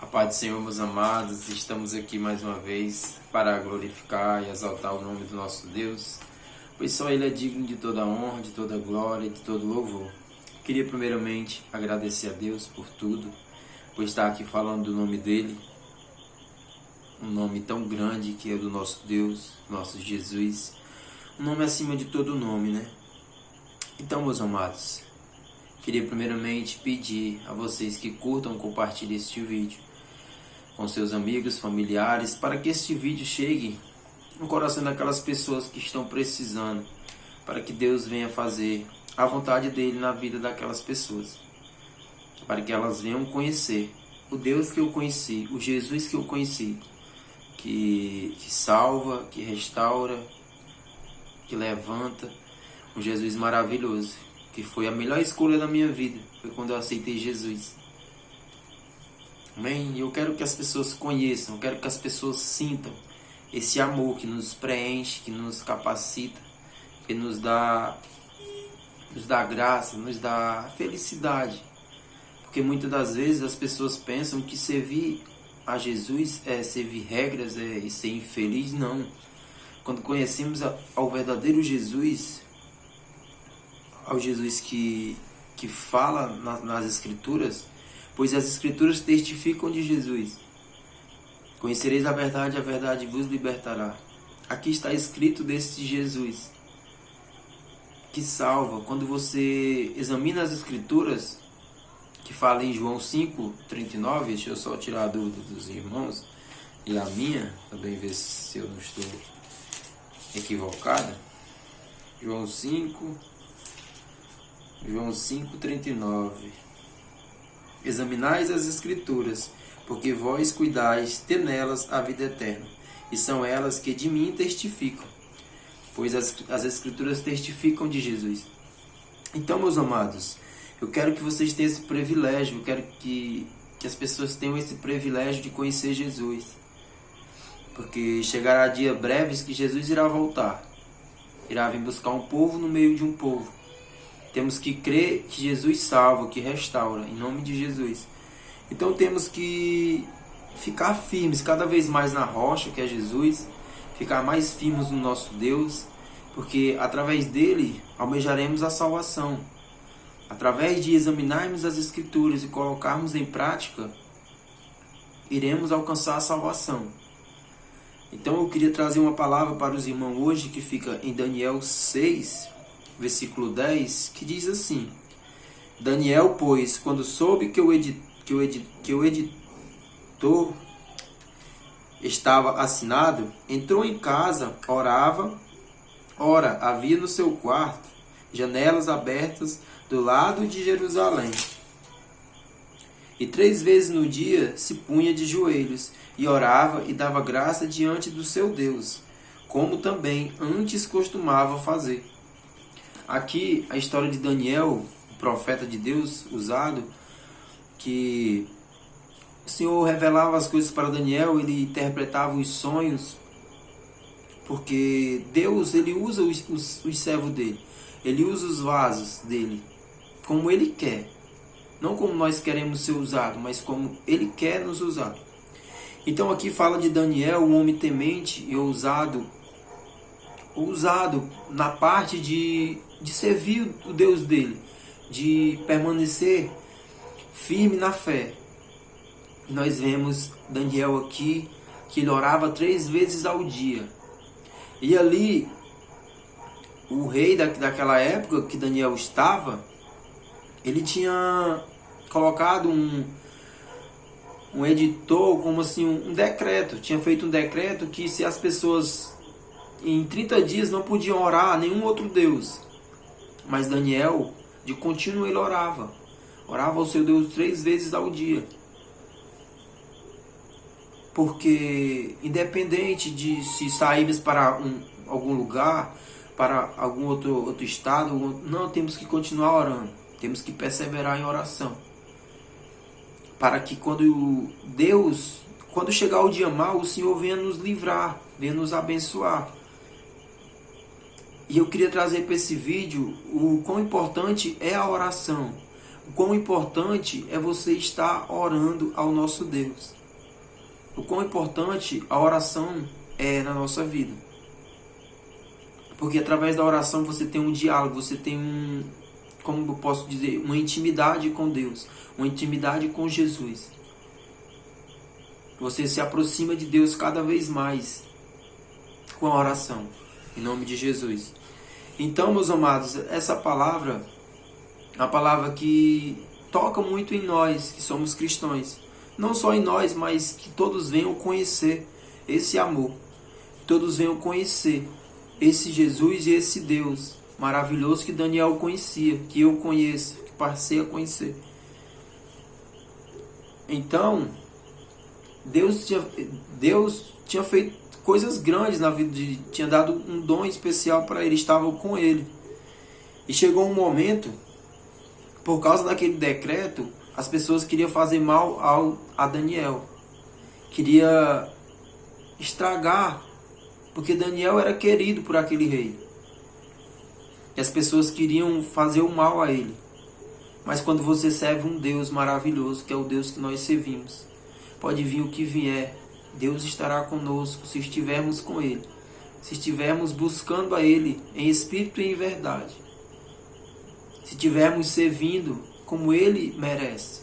A paz do Senhor, meus amados, estamos aqui mais uma vez para glorificar e exaltar o nome do nosso Deus, pois só Ele é digno de toda honra, de toda glória e de todo louvor. Queria primeiramente agradecer a Deus por tudo, por estar aqui falando do nome dEle, um nome tão grande que é o do nosso Deus, nosso Jesus, um nome acima de todo nome, né? Então, meus amados, queria primeiramente pedir a vocês que curtam, compartilhem este vídeo com seus amigos, familiares, para que este vídeo chegue no coração daquelas pessoas que estão precisando, para que Deus venha fazer a vontade dele na vida daquelas pessoas, para que elas venham conhecer o Deus que eu conheci, o Jesus que eu conheci, que salva, que restaura, que levanta, um Jesus maravilhoso, que foi a melhor escolha da minha vida, foi quando eu aceitei Jesus. Amém? Eu quero que as pessoas conheçam, eu quero que as pessoas sintam esse amor que nos preenche, que nos capacita, que nos dá graça, nos dá felicidade. Porque muitas das vezes as pessoas pensam que servir a Jesus é servir regras, é ser infeliz. Não. Quando conhecemos ao verdadeiro Jesus, ao Jesus que fala nas Escrituras, pois as Escrituras testificam de Jesus. Conhecereis a verdade vos libertará. Aqui está escrito desse Jesus que salva. Quando você examina as Escrituras, que fala em João 5:39, deixa eu só tirar a dúvida dos irmãos e a minha, também ver se eu não estou equivocado. João 5:39. Examinais as Escrituras, porque vós cuidais ter nelas a vida eterna, e são elas que de mim testificam, pois as Escrituras testificam de Jesus. Então, meus amados, eu quero que vocês tenham esse privilégio, eu quero que as pessoas tenham esse privilégio de conhecer Jesus, porque chegará dia breves que Jesus irá voltar, irá vir buscar um povo no meio de um povo. Temos que crer que Jesus salva, que restaura, em nome de Jesus. Então temos que ficar firmes cada vez mais na rocha, que é Jesus, ficar mais firmes no nosso Deus, porque através dele almejaremos a salvação. Através de examinarmos as Escrituras e colocarmos em prática, iremos alcançar a salvação. Então eu queria trazer uma palavra para os irmãos hoje, que fica em Daniel 6, versículo 10, que diz assim: Daniel, pois, quando soube que o editor estava assinado, entrou em casa, orava. Ora, havia no seu quarto janelas abertas do lado de Jerusalém. E 3 vezes no dia se punha de joelhos e orava e dava graça diante do seu Deus, como também antes costumava fazer. Aqui a história de Daniel, o profeta de Deus usado, que o Senhor revelava as coisas para Daniel, ele interpretava os sonhos, porque Deus, ele usa os servos dele, ele usa os vasos dele, como ele quer, não como nós queremos ser usados, mas como ele quer nos usar. Então aqui fala de Daniel, um homem temente e ousado na parte de servir o Deus dele, de permanecer firme na fé. Nós vemos Daniel aqui, que ele orava 3 vezes ao dia. E ali, o rei daquela época que Daniel estava, ele tinha colocado um editor, como assim, um decreto. Tinha feito um decreto que se as pessoas em 30 dias não podiam orar a nenhum outro Deus. Mas Daniel, de contínuo, ele orava ao seu Deus 3 vezes ao dia. Porque independente de se sairmos para algum lugar, para algum outro estado, não, temos que continuar orando. Temos que perseverar em oração. Para que quando chegar o dia mau, o Senhor venha nos livrar, venha nos abençoar. E eu queria trazer para esse vídeo o quão importante é a oração. o quão importante é você estar orando ao nosso Deus. O quão importante a oração é na nossa vida. Porque através da oração você tem um diálogo, você tem como eu posso dizer, uma intimidade com Deus, uma intimidade com Jesus. Você se aproxima de Deus cada vez mais com a oração, em nome de Jesus. Então, meus amados, essa palavra é uma palavra que toca muito em nós, que somos cristãos. Não só em nós, mas que todos venham conhecer esse amor. Que todos venham conhecer esse Jesus e esse Deus maravilhoso que Daniel conhecia, que eu conheço, que passei a conhecer. Então, Deus tinha feito coisas grandes na vida de, tinha dado um dom especial para ele, estava com ele. E chegou um momento, por causa daquele decreto, as pessoas queriam fazer mal a Daniel. Queria estragar, porque Daniel era querido por aquele rei. E as pessoas queriam fazer o mal a ele. Mas quando você serve um Deus maravilhoso, que é o Deus que nós servimos, pode vir o que vier, Deus estará conosco se estivermos com Ele. Se estivermos buscando a Ele em espírito e em verdade. Se estivermos servindo como Ele merece.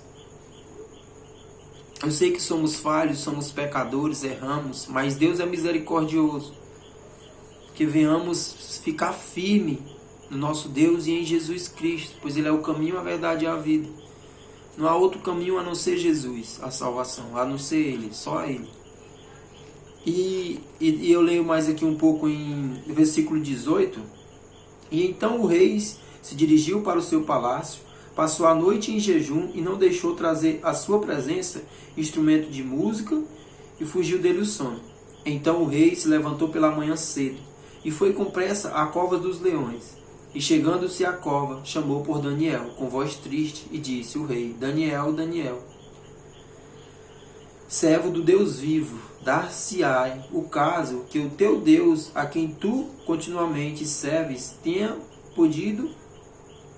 Eu sei que somos falhos, somos pecadores, erramos, mas Deus é misericordioso. Que venhamos ficar firme no nosso Deus e em Jesus Cristo, pois Ele é o caminho, a verdade e a vida. Não há outro caminho a não ser Jesus, a salvação, a não ser Ele, só Ele. E eu leio mais aqui um pouco em versículo 18. E então o rei se dirigiu para o seu palácio, passou a noite em jejum e não deixou trazer à sua presença instrumento de música, e fugiu dele o sono. Então o rei se levantou pela manhã cedo e foi com pressa à cova dos leões. E chegando-se à cova, chamou por Daniel, com voz triste, e disse o rei: Daniel, Daniel, servo do Deus vivo, dar-se-á o caso que o teu Deus, a quem tu continuamente serves, tenha podido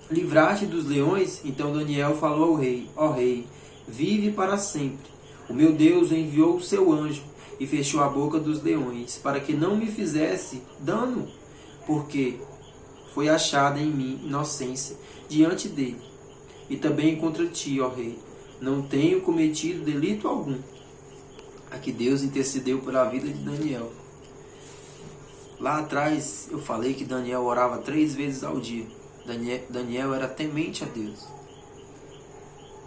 livrar-te dos leões? Então Daniel falou ao rei: ó rei, vive para sempre. O meu Deus enviou o seu anjo e fechou a boca dos leões, para que não me fizesse dano, porque foi achada em mim inocência diante dele. E também contra ti, ó rei, não tenho cometido delito algum. Aqui Deus intercedeu pela vida de Daniel. Lá atrás eu falei que Daniel orava 3 vezes ao dia. Daniel era temente a Deus.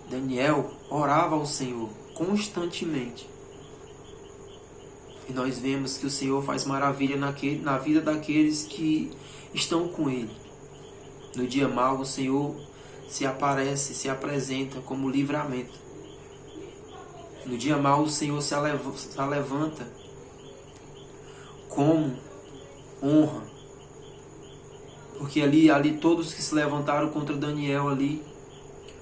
Daniel orava ao Senhor constantemente. E nós vemos que o Senhor faz maravilha na vida daqueles que estão com Ele. No dia mau, o Senhor se aparece, se apresenta como livramento. No dia mau, o Senhor se levanta como honra. Porque ali todos que se levantaram contra Daniel ali,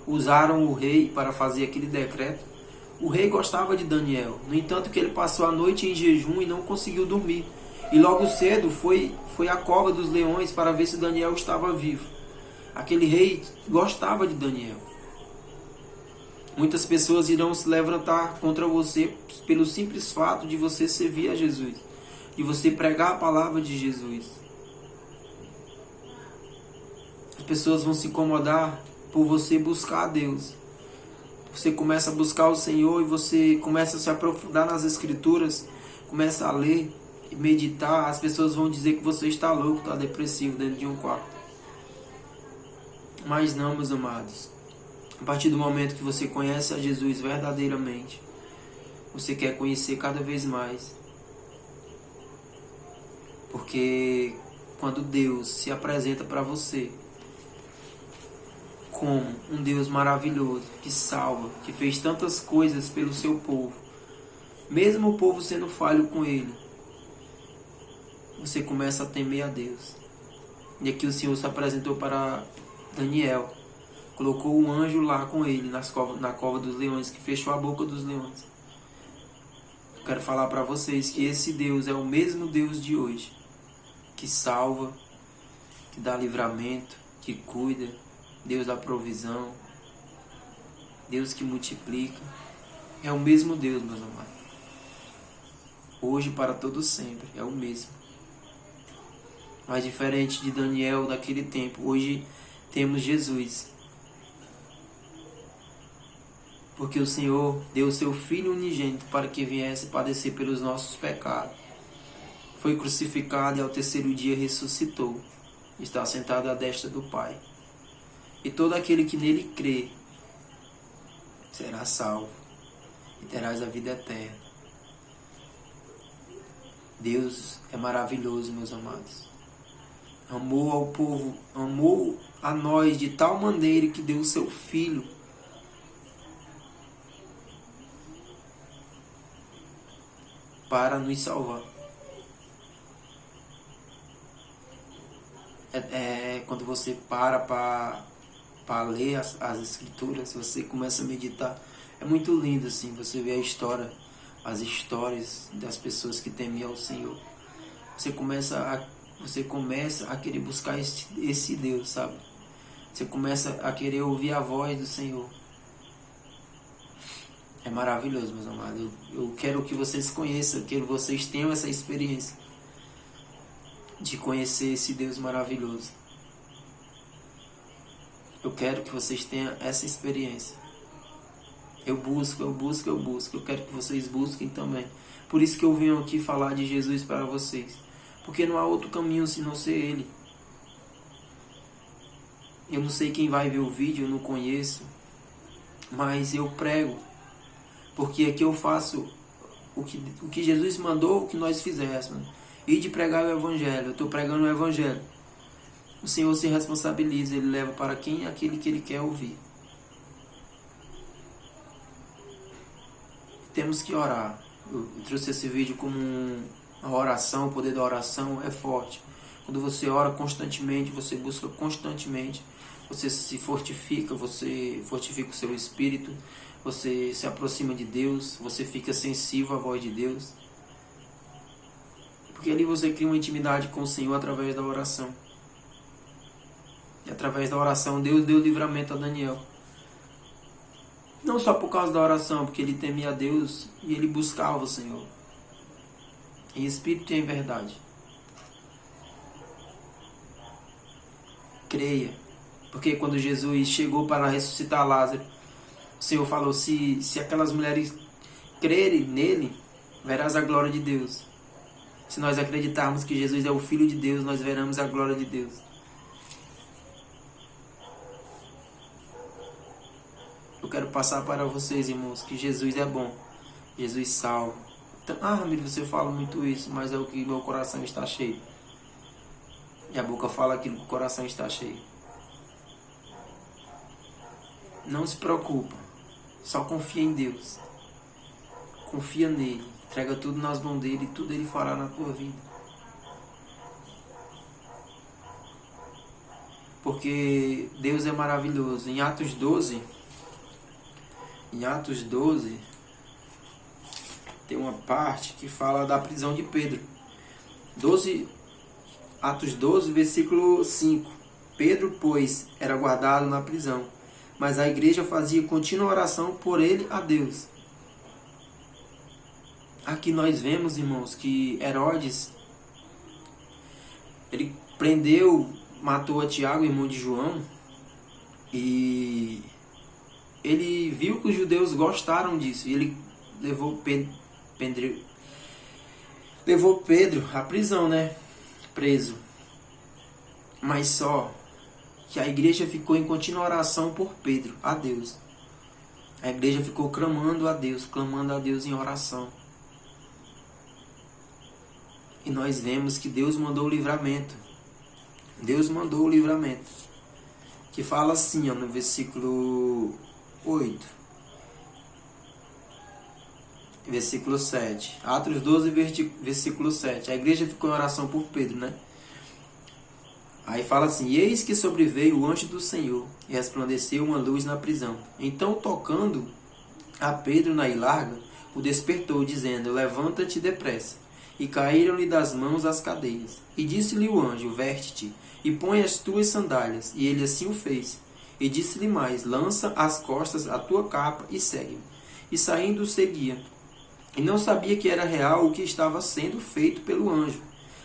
usaram o rei para fazer aquele decreto. O rei gostava de Daniel. No entanto, que ele passou a noite em jejum e não conseguiu dormir. E logo cedo foi à cova dos leões para ver se Daniel estava vivo. Aquele rei gostava de Daniel. Muitas pessoas irão se levantar contra você pelo simples fato de você servir a Jesus, de você pregar a palavra de Jesus. As pessoas vão se incomodar por você buscar a Deus. Você começa a buscar o Senhor e você começa a se aprofundar nas Escrituras, começa a ler e meditar. As pessoas vão dizer que você está louco, está depressivo dentro de um quarto. Mas não, meus amados. A partir do momento que você conhece a Jesus verdadeiramente, você quer conhecer cada vez mais. Porque quando Deus se apresenta para você como um Deus maravilhoso, que salva, que fez tantas coisas pelo seu povo, mesmo o povo sendo falho com ele, você começa a temer a Deus. E aqui o Senhor se apresentou para Daniel, colocou um anjo lá com ele na cova dos leões, que fechou a boca dos leões. Eu quero falar para vocês que esse Deus é o mesmo Deus de hoje, que salva, que dá livramento, que cuida, Deus da provisão, Deus que multiplica. É o mesmo Deus, meus amados. Hoje para todo sempre, é o mesmo. Mas diferente de Daniel daquele tempo, hoje temos Jesus. Porque o Senhor deu o seu Filho unigênito para que viesse padecer pelos nossos pecados. Foi crucificado e ao terceiro dia ressuscitou. Está sentado à destra do Pai. E todo aquele que nele crê será salvo e terás a vida eterna. Deus é maravilhoso, meus amados. Amou ao povo, amou a nós de tal maneira que deu o seu Filho para nos salvar. Quando você para ler as Escrituras, você começa a meditar. É muito lindo assim, você vê as histórias das pessoas que temiam ao Senhor. Você começa a querer buscar esse Deus, sabe? Você começa a querer ouvir a voz do Senhor. É maravilhoso, meus amados. Eu quero que vocês conheçam, que vocês tenham essa experiência de conhecer esse Deus maravilhoso. Eu quero que vocês tenham essa experiência. Eu busco. Eu quero que vocês busquem também. Por isso que eu venho aqui falar de Jesus para vocês. Porque não há outro caminho senão ser Ele. Eu não sei quem vai ver o vídeo, eu não conheço. Mas eu prego. Porque aqui eu faço o que Jesus mandou, o que nós fizéssemos. E de pregar o Evangelho. Eu estou pregando o Evangelho. O Senhor se responsabiliza. Ele leva para quem? Aquele que Ele quer ouvir. Temos que orar. Eu trouxe esse vídeo como uma oração. O poder da oração é forte. Quando você ora constantemente, você busca constantemente, você se fortifica, você fortifica o seu espírito, você se aproxima de Deus, você fica sensível à voz de Deus. Porque ali você cria uma intimidade com o Senhor através da oração. E através da oração, Deus deu livramento a Daniel. Não só por causa da oração, porque ele temia a Deus e ele buscava o Senhor. Em espírito e em verdade. Creia. Porque quando Jesus chegou para ressuscitar Lázaro, o Senhor falou, se aquelas mulheres crerem nele, verás a glória de Deus. Se nós acreditarmos que Jesus é o Filho de Deus, nós veremos a glória de Deus. Eu quero passar para vocês, irmãos, que Jesus é bom. Jesus salva. Então, Ramiro, você fala muito isso, mas é o que meu coração está cheio. E a boca fala aquilo que o coração está cheio. Não se preocupa. Só confia em Deus. Confia nele. Entrega tudo nas mãos dele e tudo ele fará na tua vida. Porque Deus é maravilhoso. Em Atos 12, tem uma parte que fala da prisão de Pedro. Atos 12, versículo 5. Pedro, pois, era guardado na prisão, mas a igreja fazia contínua oração por ele a Deus. Aqui nós vemos, irmãos, que Herodes, ele prendeu, matou a Tiago, irmão de João, e ele viu que os judeus gostaram disso, e ele levou Pedro à prisão, né? Preso. Mas só que a igreja ficou em contínua oração por Pedro, a Deus. A igreja ficou clamando a Deus em oração. E nós vemos que Deus mandou o livramento. Deus mandou o livramento. Que fala assim, no versículo 8. Versículo 7. Atos 12, versículo 7. A igreja ficou em oração por Pedro, né? Aí fala assim, e eis que sobreveio o anjo do Senhor, e resplandeceu uma luz na prisão. Então, tocando a Pedro na larga, o despertou, dizendo, levanta-te depressa. E caíram-lhe das mãos as cadeias. E disse-lhe o anjo, veste-te, e põe as tuas sandálias. E ele assim o fez. E disse-lhe mais: lança às costas a tua capa e segue-me. E saindo seguia. E não sabia que era real o que estava sendo feito pelo anjo,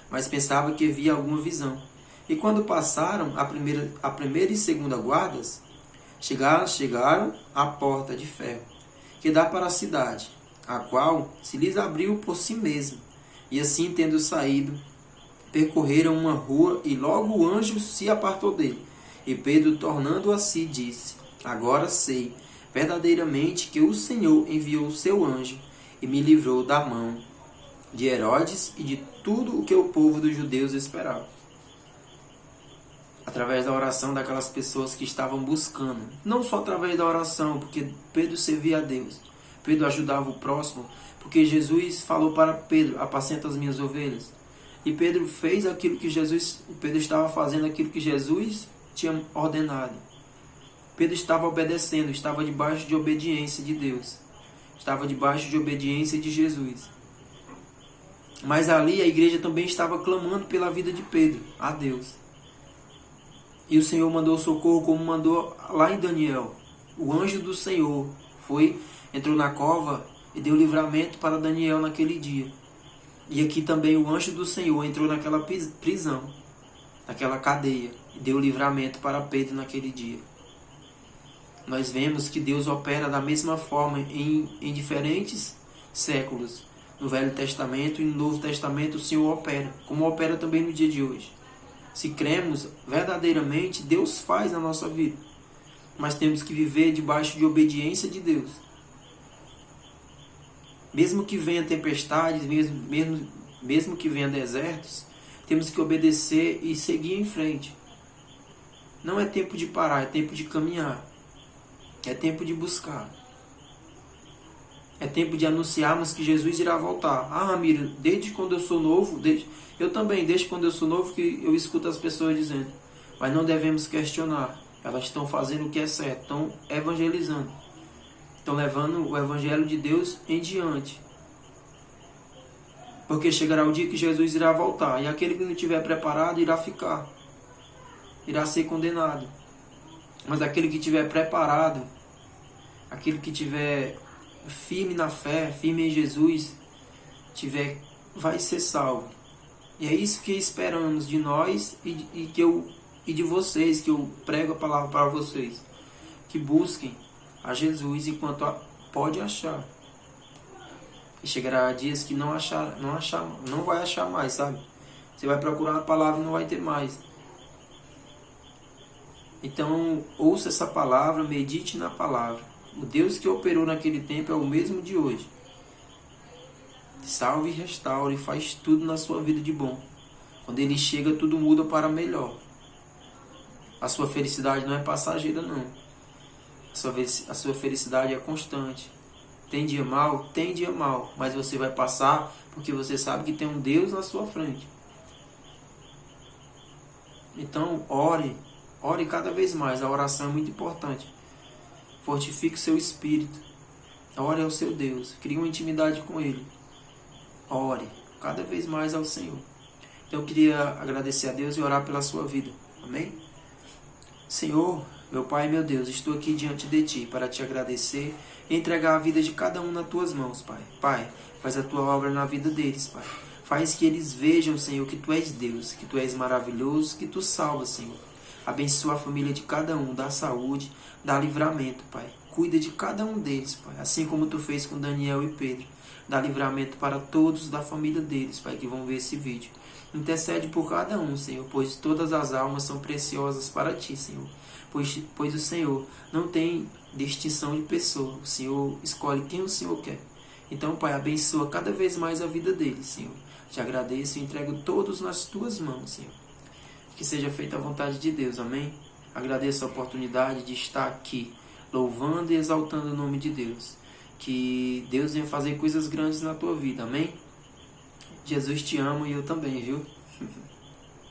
mas pensava que havia alguma visão. E quando passaram a primeira e segunda guardas, chegaram à porta de ferro, que dá para a cidade, a qual se lhes abriu por si mesmo. E assim, tendo saído, percorreram uma rua, e logo o anjo se apartou dele. E Pedro, tornando a si, disse: agora sei verdadeiramente que o Senhor enviou o seu anjo e me livrou da mão de Herodes e de tudo o que o povo dos judeus esperava. Através da oração daquelas pessoas que estavam buscando, não só através da oração, porque Pedro servia a Deus, Pedro ajudava o próximo, porque Jesus falou para Pedro: apacenta as minhas ovelhas. E Pedro fez aquilo que Pedro estava fazendo aquilo que Jesus tinha ordenado. Pedro estava obedecendo, estava debaixo de obediência de Deus, estava debaixo de obediência de Jesus. Mas ali a igreja também estava clamando pela vida de Pedro a Deus. E o Senhor mandou socorro, como mandou lá em Daniel. O anjo do Senhor entrou na cova e deu livramento para Daniel naquele dia. E aqui também o anjo do Senhor entrou naquela prisão, naquela cadeia, e deu livramento para Pedro naquele dia. Nós vemos que Deus opera da mesma forma em diferentes séculos. No Velho Testamento e no Novo Testamento o Senhor opera, como opera também no dia de hoje. Se cremos verdadeiramente, Deus faz na nossa vida. Mas temos que viver debaixo de obediência de Deus. Mesmo que venha tempestades, mesmo que venha desertos, temos que obedecer e seguir em frente. Não é tempo de parar, é tempo de caminhar. É tempo de buscar. É tempo de anunciarmos que Jesus irá voltar. Ah, Ramiro, desde quando eu sou novo, eu também, desde quando eu sou novo, que eu escuto as pessoas dizendo. Mas não devemos questionar. Elas estão fazendo o que é certo, estão evangelizando. Estão levando o evangelho de Deus em diante. Porque chegará o dia que Jesus irá voltar. E aquele que não estiver preparado irá ficar. Irá ser condenado. Mas aquele que estiver preparado, aquele que estiver firme na fé, firme em Jesus, vai ser salvo. E é isso que esperamos de nós e de vocês, que eu prego a palavra para vocês. Que busquem a Jesus enquanto pode achar. E chegará dias que não vai achar mais, sabe? Você vai procurar a palavra e não vai ter mais. Então, ouça essa palavra, medite na palavra. O Deus que operou naquele tempo é o mesmo de hoje. Salve e restaure e faz tudo na sua vida de bom. Quando Ele chega, tudo muda para melhor. A sua felicidade não é passageira, não. A sua felicidade é constante. Tem dia mal? Tem dia mal. Mas você vai passar porque você sabe que tem um Deus na sua frente. Então, ore. Ore cada vez mais. A oração é muito importante. Fortifique o seu espírito. Ore ao seu Deus. Crie uma intimidade com Ele. Ore cada vez mais ao Senhor. Então eu queria agradecer a Deus e orar pela sua vida. Amém? Senhor, meu Pai e meu Deus, estou aqui diante de Ti para Te agradecer e entregar a vida de cada um nas Tuas mãos, Pai. Pai, faz a Tua obra na vida deles, Pai. Faz que eles vejam, Senhor, que Tu és Deus, que Tu és maravilhoso, que Tu salvas, Senhor. Abençoa a família de cada um, dá saúde, dá livramento, Pai. Cuida de cada um deles, Pai, assim como Tu fez com Daniel e Pedro. Dá livramento para todos da família deles, Pai, que vão ver esse vídeo. Intercede por cada um, Senhor, pois todas as almas são preciosas para Ti, Senhor. Pois o Senhor não tem distinção de pessoa. O Senhor escolhe quem o Senhor quer. Então, Pai, abençoa cada vez mais a vida deles, Senhor. Te agradeço e entrego todos nas Tuas mãos, Senhor. Que seja feita a vontade de Deus, amém? Agradeço a oportunidade de estar aqui, louvando e exaltando o nome de Deus. Que Deus venha fazer coisas grandes na tua vida, amém? Jesus te ama e eu também, viu?